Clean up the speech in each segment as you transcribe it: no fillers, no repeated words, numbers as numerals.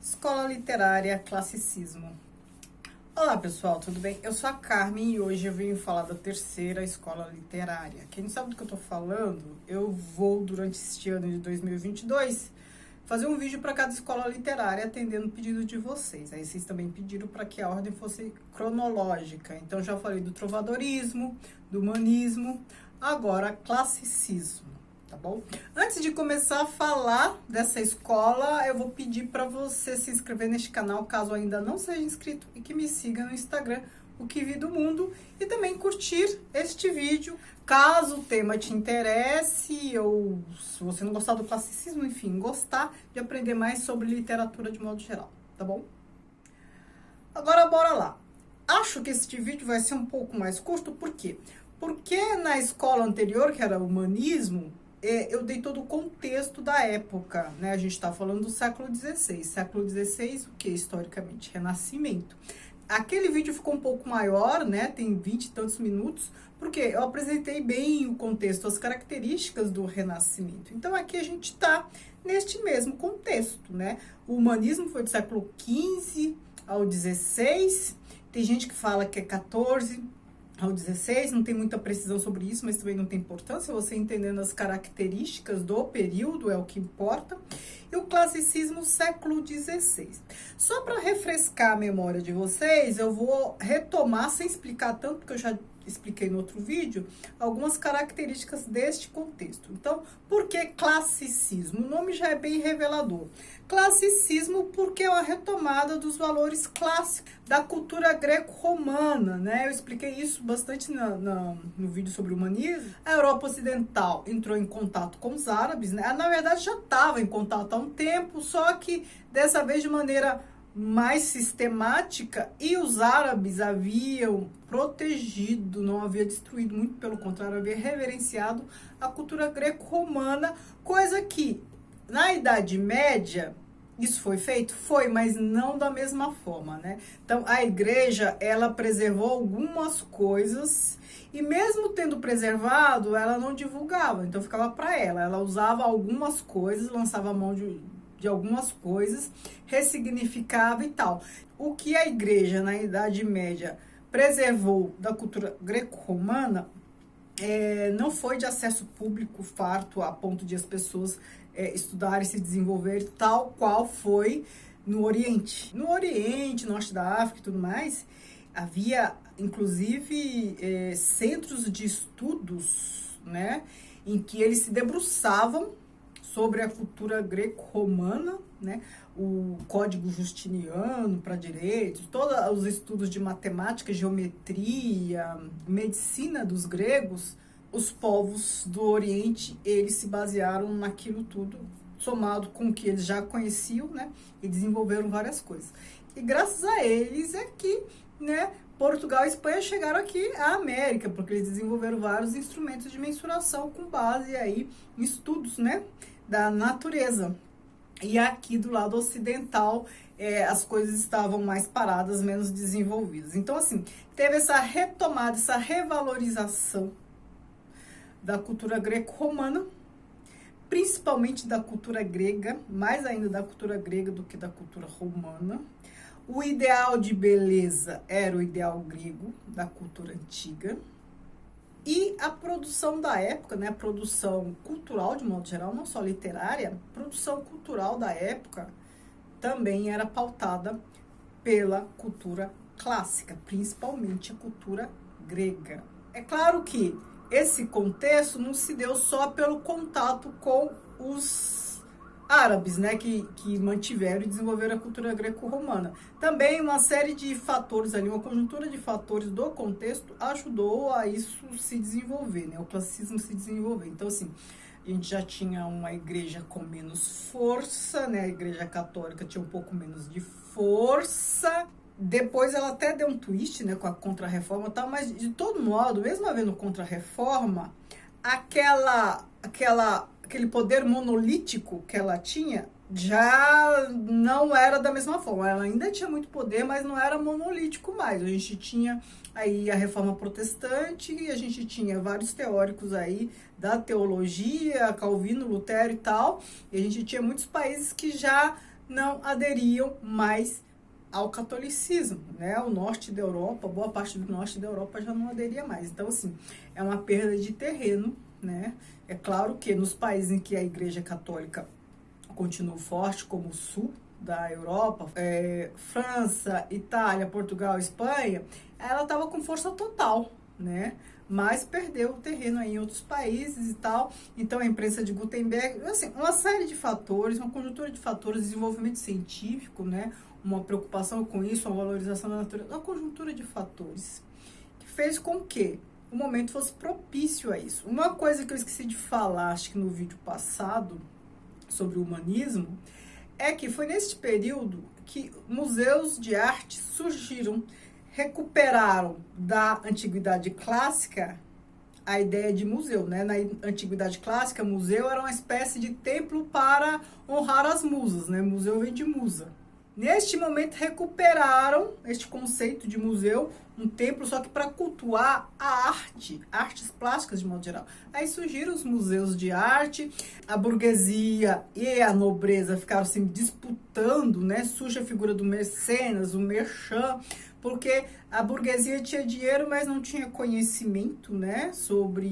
Escola Literária, Classicismo. Olá pessoal, tudo bem? Eu sou a Carmen e hoje eu venho falar da terceira escola literária. Quem não sabe do que eu tô falando, eu vou durante este ano de 2022 fazer um vídeo para cada escola literária atendendo o pedido de vocês. Aí vocês também pediram para que a ordem fosse cronológica. Então já falei do trovadorismo, do humanismo, agora classicismo. Tá bom? Antes de começar a falar dessa escola, eu vou pedir para você se inscrever neste canal, caso ainda não seja inscrito, e que me siga no Instagram, o Que Vi do Mundo, e também curtir este vídeo, caso o tema te interesse, ou se você não gostar do classicismo, enfim, gostar de aprender mais sobre literatura de modo geral, tá bom? Agora, bora lá. Acho que este vídeo vai ser um pouco mais curto, por quê? Porque na escola anterior, que era o humanismo, eu dei todo o contexto da época, né? A gente está falando do século XVI. Século XVI, o que? Historicamente, Renascimento. Aquele vídeo ficou um pouco maior, né? Tem 20 e tantos minutos, porque eu apresentei bem o contexto, as características do Renascimento. Então, aqui a gente está neste mesmo contexto, né? O humanismo foi do século XV ao XVI. Tem gente que fala que é 14 ao 16, não tem muita precisão sobre isso, mas também não tem importância, você entendendo as características do período é o que importa. E o classicismo, século XVI. Só para refrescar a memória de vocês, eu vou retomar, sem explicar tanto, porque eu já expliquei no outro vídeo, algumas características deste contexto. Então, por que classicismo? O nome já é bem revelador. Classicismo porque é uma retomada dos valores clássicos da cultura greco-romana, né? Eu expliquei isso bastante no vídeo sobre o humanismo. A Europa Ocidental entrou em contato com os árabes, né? Na verdade, já estava em contato há um tempo, só que dessa vez de maneira mais sistemática, e os árabes haviam protegido, não havia destruído, muito pelo contrário, havia reverenciado a cultura greco-romana, coisa que na Idade Média isso foi feito? Foi, mas não da mesma forma, né? Então a igreja, ela preservou algumas coisas e mesmo tendo preservado, ela não divulgava, então ficava para ela usava algumas coisas, lançava a mão de algumas coisas, ressignificava e tal. O que a igreja na Idade Média preservou da cultura greco-romana não foi de acesso público farto a ponto de as pessoas estudarem, se desenvolverem, tal qual foi no Oriente. No Oriente, norte da África e tudo mais, havia inclusive centros de estudos, né, em que eles se debruçavam sobre a cultura greco-romana, né? O Código Justiniano para direitos, todos os estudos de matemática, geometria, medicina dos gregos, os povos do Oriente, eles se basearam naquilo tudo, somado com o que eles já conheciam, né? E desenvolveram várias coisas. E graças a eles é que, né, Portugal e Espanha chegaram aqui à América, porque eles desenvolveram vários instrumentos de mensuração com base aí em estudos, né, da natureza. E aqui do lado ocidental as coisas estavam mais paradas, menos desenvolvidas. Então, assim, teve essa retomada, essa revalorização da cultura greco-romana, principalmente da cultura grega, mais ainda da cultura grega do que da cultura romana. O ideal de beleza era o ideal grego, da cultura antiga. E a produção da época, né, a produção cultural de modo geral, não só literária, a produção cultural da época também era pautada pela cultura clássica, principalmente a cultura grega. É claro que esse contexto não se deu só pelo contato com os árabes, né, que mantiveram e desenvolveram a cultura greco-romana. Também uma série de fatores ali, uma conjuntura de fatores do contexto ajudou a isso se desenvolver, né, o classicismo se desenvolver. Então, assim, a gente já tinha uma igreja com menos força, né, a igreja católica tinha um pouco menos de força. Depois ela até deu um twist, né, com a Contra-Reforma e tal, mas de todo modo, mesmo havendo Contra-Reforma, aquele poder monolítico que ela tinha já não era da mesma forma. Ela ainda tinha muito poder, mas não era monolítico mais. A gente tinha aí a Reforma Protestante e a gente tinha vários teóricos aí da teologia, Calvino, Lutero e tal. E a gente tinha muitos países que já não aderiam mais ao catolicismo, né? O norte da Europa, boa parte do norte da Europa já não aderia mais. Então, assim, é uma perda de terreno, né? É claro que nos países em que a Igreja Católica continua forte, como o sul da Europa, França, Itália, Portugal, Espanha, ela estava com força total, né? Mas perdeu o terreno aí em outros países e tal. Então, a imprensa de Gutenberg, assim, uma série de fatores, uma conjuntura de fatores, desenvolvimento científico, né? Uma preocupação com isso, uma valorização da natureza, uma conjuntura de fatores que fez com que o momento fosse propício a isso. Uma coisa que eu esqueci de falar, acho que no vídeo passado, sobre o humanismo, é que foi neste período que museus de arte surgiram, recuperaram da antiguidade clássica a ideia de museu, né? Na antiguidade clássica, museu era uma espécie de templo para honrar as musas, né? Museu vem de musa. Neste momento recuperaram este conceito de museu, um templo só que para cultuar a arte, artes plásticas de modo geral. Aí surgiram os museus de arte, a burguesia e a nobreza ficaram assim disputando, né? Surge a figura do mecenas, o merchan, porque a burguesia tinha dinheiro, mas não tinha conhecimento, né,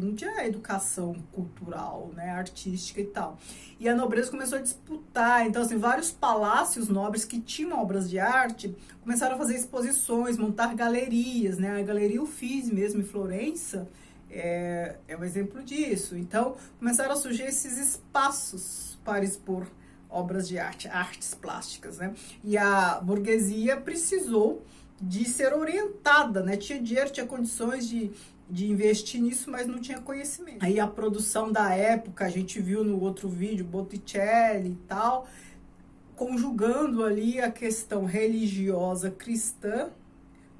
não tinha educação cultural, né, artística e tal. E a nobreza começou a disputar, então assim, vários palácios nobres que tinham obras de arte começaram a fazer exposições, montar galerias, né, a Galeria Uffizi mesmo em Florença é um exemplo disso. Então, começaram a surgir esses espaços para expor obras de arte, artes plásticas, né, e a burguesia precisou de ser orientada, né? Tinha dinheiro, tinha condições de investir nisso, mas não tinha conhecimento. Aí a produção da época, a gente viu no outro vídeo, Botticelli e tal, conjugando ali a questão religiosa cristã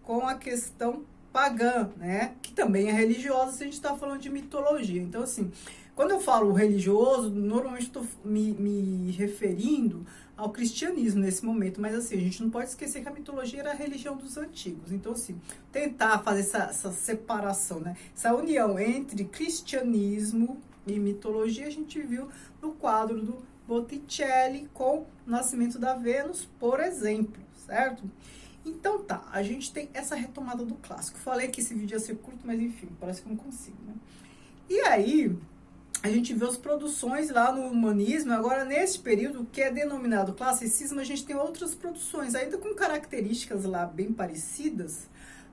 com a questão pagã, né? Que também é religiosa se a gente está falando de mitologia. Então, assim, quando eu falo religioso, normalmente estou me referindo ao cristianismo nesse momento, mas assim, a gente não pode esquecer que a mitologia era a religião dos antigos. Então, assim, tentar fazer essa separação, né? Essa união entre cristianismo e mitologia, a gente viu no quadro do Botticelli com o Nascimento da Vênus, por exemplo, certo? Então tá, a gente tem essa retomada do clássico. Falei que esse vídeo ia ser curto, mas enfim, parece que eu não consigo, né? E aí, a gente vê as produções lá no humanismo. Agora, nesse período, que é denominado classicismo, a gente tem outras produções, ainda com características lá bem parecidas,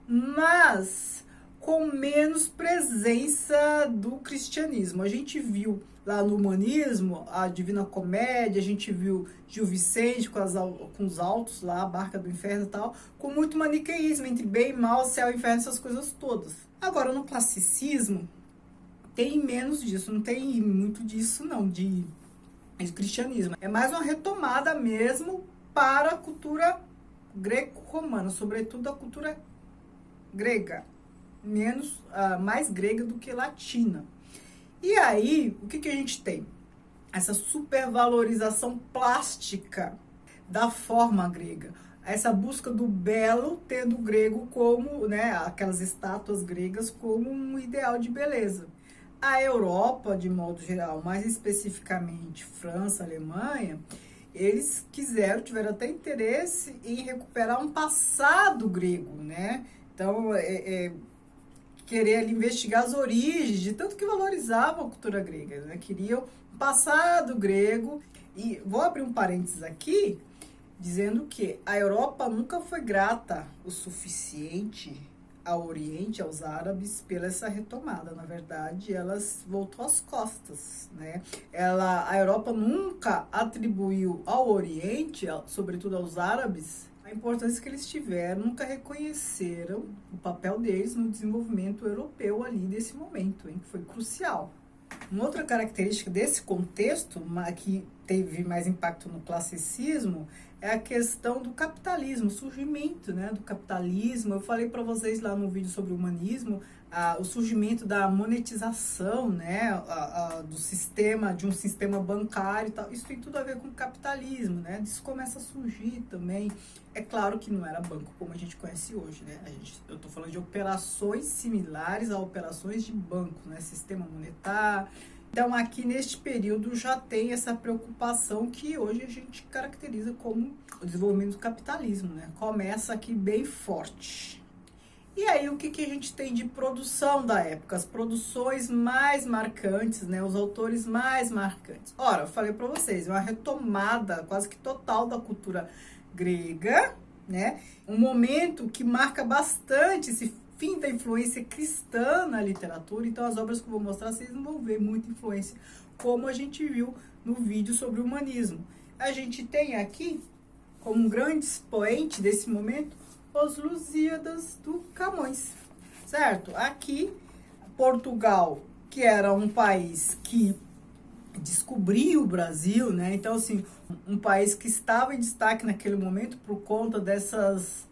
mas com menos presença do cristianismo. A gente viu lá no humanismo a Divina Comédia, a gente viu Gil Vicente com os altos lá, a Barca do Inferno e tal, com muito maniqueísmo entre bem e mal, céu e inferno, essas coisas todas. Agora, no classicismo, tem menos disso, não tem muito disso não, de cristianismo. É mais uma retomada mesmo para a cultura greco-romana, sobretudo a cultura grega, mais grega do que latina. E aí, o que a gente tem? Essa supervalorização plástica da forma grega. Essa busca do belo, tendo o grego como, né, aquelas estátuas gregas como um ideal de beleza. A Europa, de modo geral, mais especificamente França, Alemanha, eles tiveram até interesse em recuperar um passado grego, né? Então, querer ali investigar as origens, de tanto que valorizavam a cultura grega, né? Queriam um passado grego. E vou abrir um parênteses aqui, dizendo que a Europa nunca foi grata o suficiente ao Oriente, aos árabes, pela essa retomada. Na verdade, elas voltou às costas, né? A Europa nunca atribuiu ao Oriente, sobretudo aos árabes, a importância que eles tiveram, nunca reconheceram o papel deles no desenvolvimento europeu ali desse momento, hein, que foi crucial. Uma outra característica desse contexto, que teve mais impacto no classicismo, é a questão do capitalismo, o surgimento, né, do capitalismo. Eu falei para vocês lá no vídeo sobre o humanismo, o surgimento da monetização, né, de um sistema bancário e tal. Isso tem tudo a ver com o capitalismo, né? Isso começa a surgir também. É claro que não era banco como a gente conhece hoje, né? Eu estou falando de operações similares a operações de banco, né? Sistema monetário Então, aqui neste período já tem essa preocupação que hoje a gente caracteriza como o desenvolvimento do capitalismo, né? Começa aqui bem forte. E aí, o que a gente tem de produção da época? As produções mais marcantes, né? Os autores mais marcantes. Ora, eu falei para vocês, uma retomada quase que total da cultura grega, né? Um momento que marca bastante esse fim da influência cristã na literatura. Então, as obras que eu vou mostrar, vocês não vão ver muita influência, como a gente viu no vídeo sobre o humanismo. A gente tem aqui, como um grande expoente desse momento, os Lusíadas do Camões, certo? Aqui, Portugal, que era um país que descobriu o Brasil, né? Então, assim, um país que estava em destaque naquele momento por conta dessas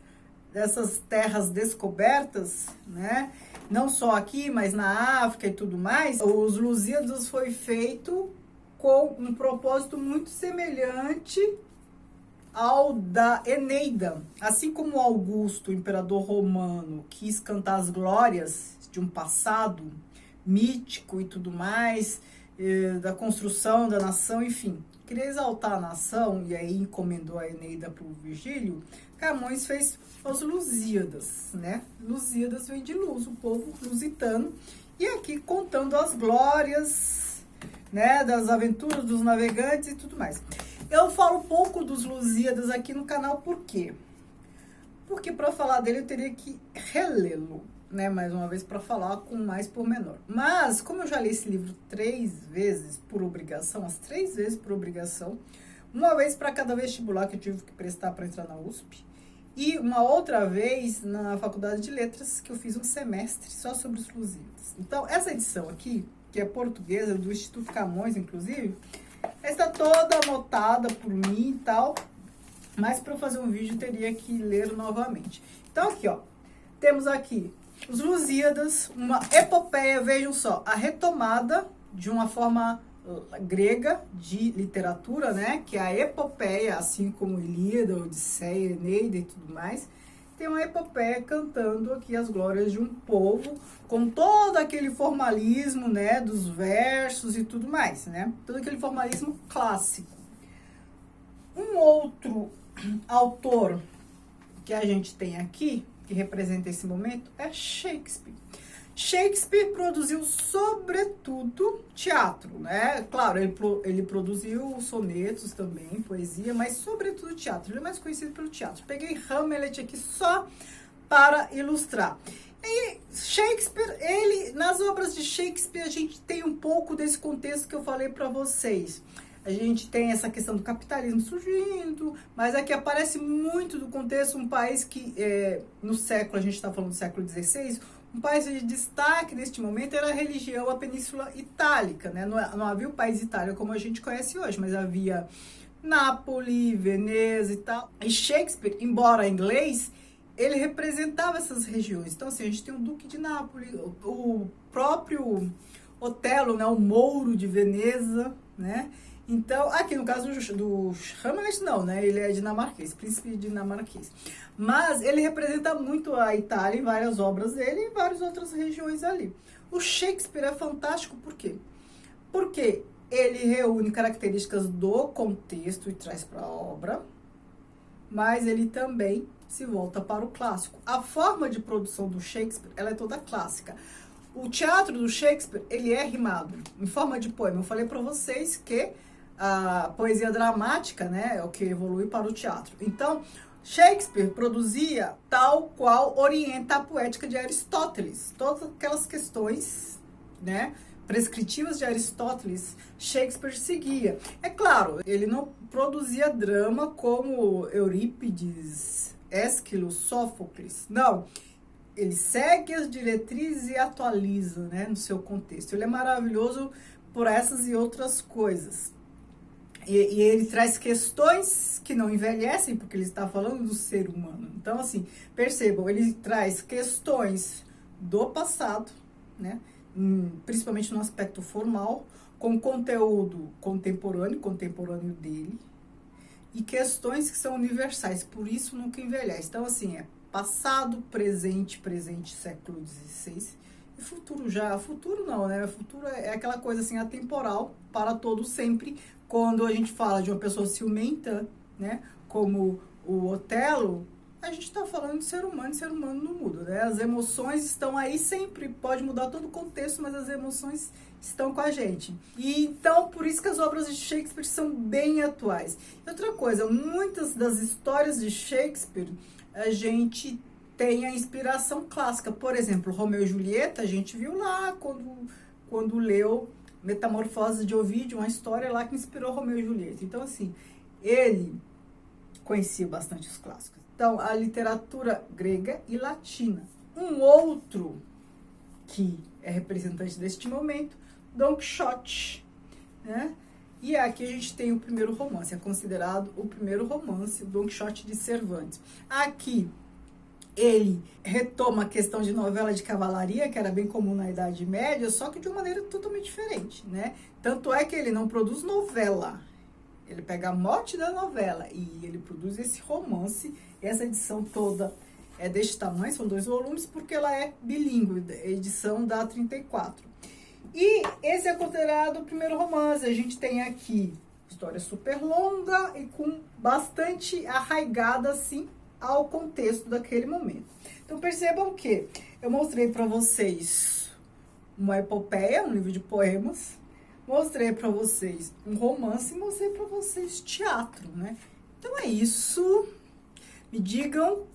terras descobertas, né? Não só aqui, mas na África e tudo mais. Os Lusíadas foi feito com um propósito muito semelhante ao da Eneida. Assim como Augusto, o imperador romano, quis cantar as glórias de um passado mítico e tudo mais, da construção da nação, enfim, queria exaltar a nação, e aí encomendou a Eneida para o Virgílio. Camões fez os Lusíadas, né? Lusíadas vem de luz, o povo lusitano, e aqui contando as glórias, né, das aventuras dos navegantes e tudo mais. Eu falo pouco dos Lusíadas aqui no canal, por quê? Porque para falar dele eu teria que relê-lo, né, mais uma vez, para falar com mais pormenor. Mas, como eu já li esse livro 3 vezes por obrigação, as 3 vezes por obrigação, uma vez para cada vestibular que eu tive que prestar para entrar na USP, e uma outra vez na Faculdade de Letras, que eu fiz um semestre só sobre os Lusíadas. Então, essa edição aqui, que é portuguesa, do Instituto Camões, inclusive, está toda anotada por mim e tal, mas para fazer um vídeo teria que ler novamente. Então, aqui, ó, temos aqui os Lusíadas, uma epopeia, vejam só, a retomada de uma forma grega de literatura, né, que é a epopeia, assim como Ilíada, Odisseia, Eneida e tudo mais. Tem uma epopeia cantando aqui as glórias de um povo, com todo aquele formalismo, né, dos versos e tudo mais, né, todo aquele formalismo clássico. Um outro autor que a gente tem aqui, que representa esse momento, é Shakespeare. Shakespeare produziu, sobretudo, teatro, né? Claro, ele produziu sonetos também, poesia, mas, sobretudo, teatro. Ele é mais conhecido pelo teatro. Peguei Hamlet aqui só para ilustrar. E Shakespeare, nas obras de Shakespeare, a gente tem um pouco desse contexto que eu falei para vocês. A gente tem essa questão do capitalismo surgindo, mas aqui aparece muito do contexto, um país que, no século, a gente está falando do século XVI, um país de destaque neste momento era a religião, a Península Itálica, né? Não havia o país Itália como a gente conhece hoje, mas havia Nápoles, Veneza e tal. E Shakespeare, embora inglês, ele representava essas regiões. Então, assim, a gente tem o Duque de Nápoles, o próprio Otelo, né? O Mouro de Veneza, né? Então, aqui no caso do Hamlet, não, né? Ele é dinamarquês, príncipe dinamarquês. Mas ele representa muito a Itália em várias obras dele e em várias outras regiões ali. O Shakespeare é fantástico por quê? Porque ele reúne características do contexto e traz para a obra, mas ele também se volta para o clássico. A forma de produção do Shakespeare, ela é toda clássica. O teatro do Shakespeare, ele é rimado em forma de poema. Eu falei para vocês que a poesia dramática, né, é o que evolui para o teatro. Então, Shakespeare produzia tal qual orienta a poética de Aristóteles. Todas aquelas questões, né, prescritivas de Aristóteles, Shakespeare seguia. É claro, ele não produzia drama como Eurípides, Ésquilo, Sófocles. Não. Ele segue as diretrizes e atualiza, né, no seu contexto. Ele é maravilhoso por essas e outras coisas. E ele traz questões que não envelhecem, porque ele está falando do ser humano. Então, assim, percebam, ele traz questões do passado, né, principalmente no aspecto formal, com conteúdo contemporâneo dele, e questões que são universais, por isso nunca envelhece. Então, assim, é passado, presente, século XVI, E futuro já, futuro não, né? Futuro é aquela coisa assim, atemporal, para todo sempre. Quando a gente fala de uma pessoa ciumenta, né? Como o Otelo, a gente está falando de ser humano não muda, né? As emoções estão aí sempre, pode mudar todo o contexto, mas as emoções estão com a gente. E então, por isso que as obras de Shakespeare são bem atuais. E outra coisa, muitas das histórias de Shakespeare, a gente tem a inspiração clássica. Por exemplo, Romeu e Julieta, a gente viu lá quando leu Metamorfose de Ovídio, uma história lá que inspirou Romeu e Julieta. Então, assim, ele conhecia bastante os clássicos. Então, a literatura grega e latina. Um outro que é representante deste momento, Don Quixote, né? E aqui a gente tem o primeiro romance, é considerado o primeiro romance, Don Quixote de Cervantes. Aqui ele retoma a questão de novela de cavalaria, que era bem comum na Idade Média, só que de uma maneira totalmente diferente, né? Tanto é que ele não produz novela, ele pega a mote da novela e ele produz esse romance. Essa edição toda é deste tamanho, são 2 volumes, porque ela é bilíngue, a edição dá 34. E esse é considerado o primeiro romance. A gente tem aqui história super longa e com bastante arraigada, assim, ao contexto daquele momento. Então percebam que eu mostrei para vocês uma epopeia, um livro de poemas, mostrei para vocês um romance e mostrei para vocês teatro, né? Então é isso. Me digam o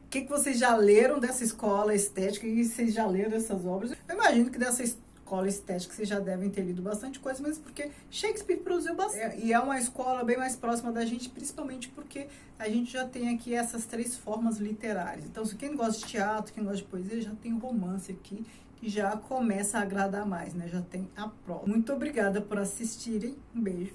que vocês já leram dessa escola estética, o que vocês já leram dessas obras. Eu imagino que dessa escola estética vocês já devem ter lido bastante coisa, mas porque Shakespeare produziu bastante. E é uma escola bem mais próxima da gente, principalmente porque a gente já tem aqui essas 3 formas literárias. Então, se quem gosta de teatro, quem gosta de poesia, já tem o romance aqui, que já começa a agradar mais, né? Já tem a prova. Muito obrigada por assistirem. Um beijo.